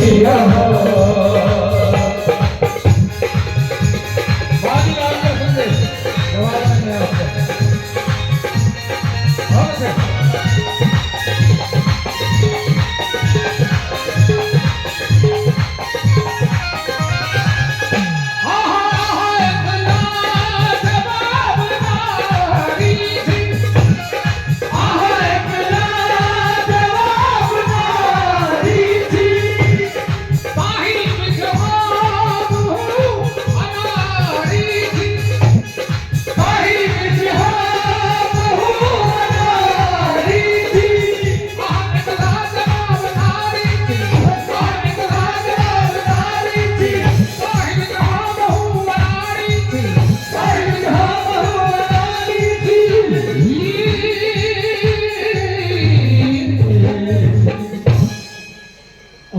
सिया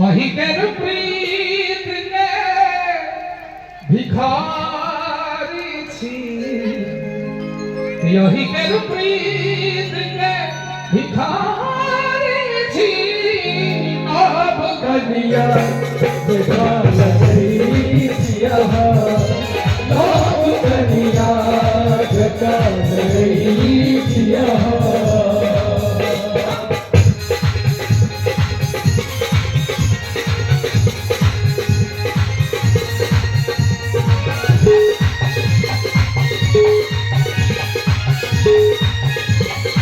अहिकर प्रीत ने भिखारी छी अहिकर प्रीत ने भिखारी छी अब कनिया बेकार सिया अब कनिया बेकार